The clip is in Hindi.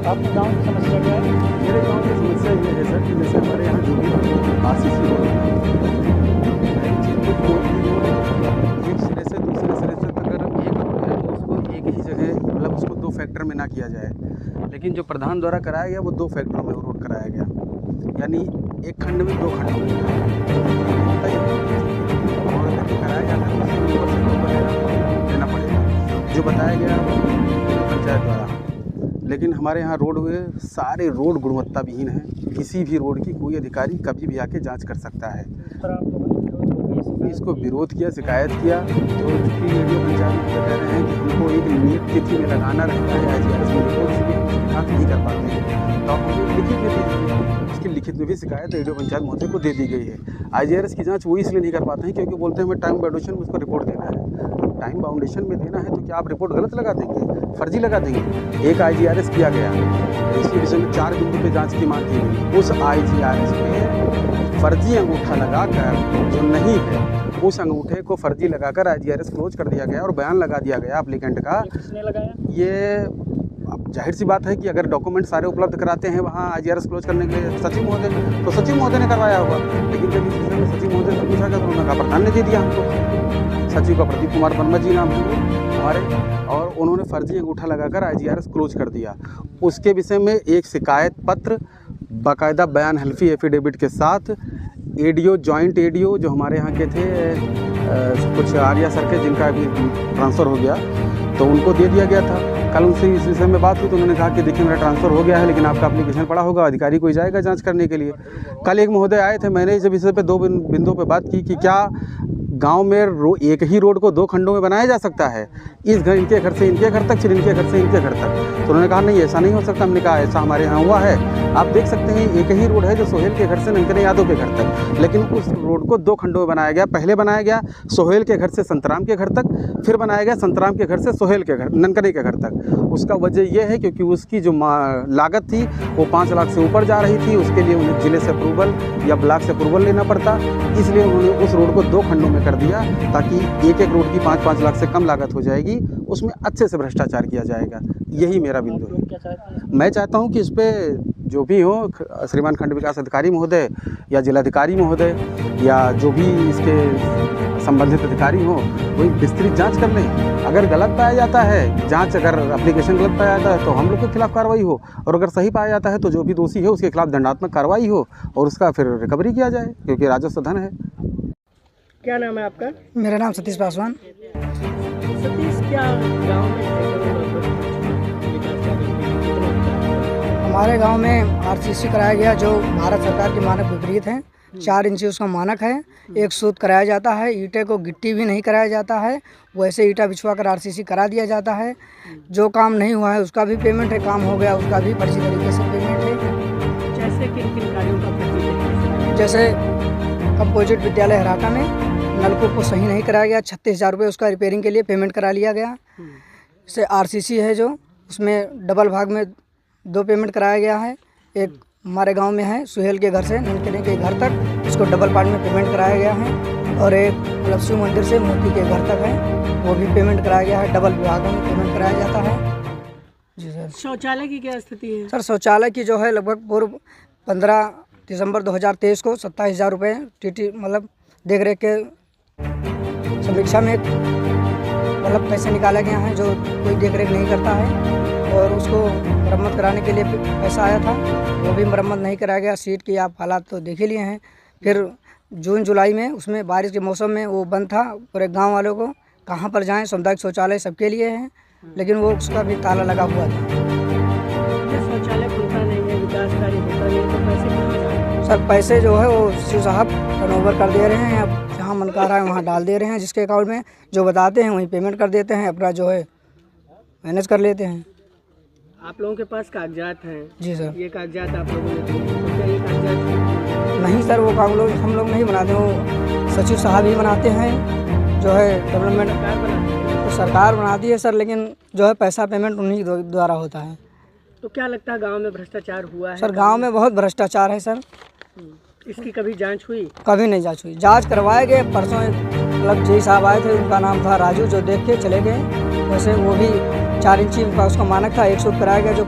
आपके गाँव की समस्या क्या है? मेरे गांव की समस्या ये है सर कि जैसे हमारे यहाँ जो भी आरसीसी रोड है, एक सिरे से दूसरे सिरे से अगर एक रोड है तो उसको एक ही जगह मतलब उसको दो फैक्टर में ना किया जाए, लेकिन जो प्रधान द्वारा कराया गया वो दो फैक्टरों में रोड कराया गया, यानी एक खंड में दो खंडों में और अगर कराया जाता है तो उसमें ऊपर से रोड वगैरह देना पड़ेगा जो बताया गया पंचायत द्वारा। लेकिन हमारे यहाँ रोड हुए सारे रोड गुणवत्ता विहीन हैं, किसी भी रोड की कोई अधिकारी कभी भी आके जांच कर सकता है। पर आप लोगों ने विरोध किया, इसको विरोध किया, शिकायत किया, तो चूँकि रेडियो पंचायत में कह रहे हैं कि हमको एक नियत तिथि में लगाना रहता है IGRS में रिपोर्ट, इसलिए हम शिकायत नहीं कर पाते हैं, तो आप मुझे लिखित में दीजिए। इसकी लिखित में भी शिकायत रेडियो पंचायत महोदय को दे दी गई है। IGRS की जाँच वो इसलिए नहीं कर पाते हैं क्योंकि बोलते हैं हमें टाइम बाउंडेशन में उसको रिपोर्ट देना है। टाइम बाउंडेशन में देना है तो क्या आप रिपोर्ट गलत लगा देंगे, फर्जी लगा देंगे? एक IGRS किया गया, इसके विषय में 4 बिंदु पे जांच की मांग की गई, उस IGRS पे फर्जी अंगूठा लगाकर जो नहीं है उस अंगूठे को फर्जी लगाकर IGRS क्लोज कर दिया गया और बयान लगा दिया गया एप्लीकेंट का। ये किसने लगाया? ये अब जाहिर सी बात है कि अगर डॉक्यूमेंट सारे उपलब्ध कराते हैं वहाँ IGRS क्लोज करने के लिए सचिव महोदय, तो सचिव महोदय ने करवाया होगा। लेकिन जब इस विषय में सचिव महोदय से पूछा गया तो उन्होंने कहा प्रधान ने दे दिया हमको। सचिव का प्रदीप कुमार वर्मा जी नाम है हमारे, और उन्होंने फर्जी अंगूठा लगाकर IGRS क्लोज कर दिया। उसके विषय में एक शिकायत पत्र बाकायदा बयान हल्फी एफिडेविट के साथ ADO जॉइंट ADO जो हमारे यहाँ के थे कुछ आर्या सर के, जिनका अभी ट्रांसफ़र हो गया, तो उनको दे दिया गया था। कल उनसे इस विषय में बात हुई तो उन्होंने कहा कि देखिए मेरा ट्रांसफ़र हो गया है, लेकिन आपका एप्लीकेशन पड़ा होगा, अधिकारी कोई जाएगा जांच करने के लिए। कल एक महोदय आए थे, मैंने इस विषय पे 2 बिंदुओं पे बात की कि क्या गांव में एक ही रोड को 2 खंडों में बनाया जा सकता है, इस घर इनके घर से इनके घर तक, फिर इनके घर से इनके घर तक। तो उन्होंने कहा नहीं ऐसा नहीं हो सकता। हमने कहा ऐसा हमारे यहाँ हुआ है, आप देख सकते हैं एक ही रोड है जो सोहेल के घर से ननकने यादव के घर तक, लेकिन उस रोड को 2 खंडों में बनाया गया। पहले बनाया गया सोहेल के घर से संतराम के घर तक, फिर बनाया गया संतराम के घर से सोहेल के घर ननकने के घर तक। उसका वजह यह है क्योंकि उसकी जो लागत थी वो 5 लाख से ऊपर जा रही थी, उसके लिए उन्हें जिले से अप्रूवल या ब्लॉक से अप्रूवल लेना पड़ता, इसलिए उन्होंने उस रोड को 2 खंडों में कर दिया ताकि एक रोड की 5-5 लाख से कम लागत हो जाएगी, उसमें अच्छे से भ्रष्टाचार किया जाएगा। यही मेरा बिंदु है। क्या चाहते हैं? मैं चाहता हूं कि इस पे जो भी हो श्रीमान खंड विकास अधिकारी महोदय या जिलाधिकारी महोदय या जो भी इसके संबंधित अधिकारी हो वही विस्तृत जांच कर लें। अगर गलत पाया जाता है जांच, अगर एप्लीकेशन गलत पाया जाता है तो हम लोग के खिलाफ कार्रवाई हो, और अगर सही पाया जाता है तो जो भी दोषी है उसके खिलाफ दंडात्मक कार्रवाई हो और उसका फिर रिकवरी किया जाए, क्योंकि राजस्व धन है। क्या नाम है आपका? मेरा नाम सतीश पासवान। सतीश, क्या गाँव में हमारे गांव में RCC कराया गया जो भारत सरकार के मानक विपरीत है। 4 इंची उसका मानक है, 1 सूत कराया जाता है, ईंटें को गिट्टी भी नहीं कराया जाता है, वैसे ईंटा बिछवा कर RCC करा दिया जाता है। जो काम नहीं हुआ है उसका भी पेमेंट है, काम हो गया उसका भी फर्जी तरीके से पेमेंट है। जैसे किन किन कार्यों का फर्जी तरीके से? जैसे कंपोजिट विद्यालय हराटा में नलकूप को सही नहीं कराया गया, 36,000 रुपये उसका रिपेयरिंग के लिए पेमेंट करा लिया गया। जैसे RCC है जो उसमें डबल भाग में 2 पेमेंट कराया गया है। एक हमारे गांव में है सुहेल के घर से ननकने के घर तक, उसको डबल पार्ट में पेमेंट कराया गया है, और एक मतलब शिव मंदिर से मोती के घर तक है, वो भी पेमेंट कराया गया है। डबल विभागों में पेमेंट कराया जाता है। जी सर। शौचालय की क्या स्थिति है? सर शौचालय की जो है लगभग पूर्व 15 दिसंबर 2023 को 27,000 रुपये TT मतलब देख रेख के समीक्षा में मतलब पैसे निकाला गया है, जो कोई देख रेख नहीं करता है, और उसको मरम्मत कराने के लिए पैसा आया था, वो भी मरम्मत नहीं कराया गया। सीट की आप हालात तो देख ही लिए हैं। फिर जून जुलाई में उसमें बारिश के मौसम में वो बंद था, पूरे गांव वालों को कहाँ पर जाएं, सामुदायिक शौचालय सबके लिए है, लेकिन वो उसका भी ताला लगा हुआ था। शौचालय खुलता नहीं है, विकास कार्य होता नहीं, तो पैसे कहाँ जाएं? सर पैसे जो है वो शिव साहब टर्नओवर कर दे रहे हैं, अब जहाँ मन कर रहा है वहाँ डाल दे रहे हैं, जिसके अकाउंट में जो बताते हैं वहीं पेमेंट कर देते हैं, अपना जो है मैनेज कर लेते हैं। आप लोगों के पास कागजात हैं? जी सर। ये कागजात आप लोगों ने दिए, तो क्या ये कागजात? नहीं सर, वो काम लोग हम लोग नहीं बनाते, वो सचिव साहब ही बनाते हैं, जो है डेवलपमेंट सरकार बनाती है? तो सरकार बनाती है सर, लेकिन जो है पैसा पेमेंट उन्हीं द्वारा होता है। तो क्या लगता है गांव में भ्रष्टाचार हुआ है? सर गांव में बहुत भ्रष्टाचार है सर। इसकी कभी जांच हुई? कभी नहीं जांच हुई। जांच करवाए गए, परसों एक मतलब जी साहब आए थे, उनका नाम था राजू, जो देख के चले गए। वैसे वो भी 4 इंची का उसका मानक था, 1 सूट कराया गया जो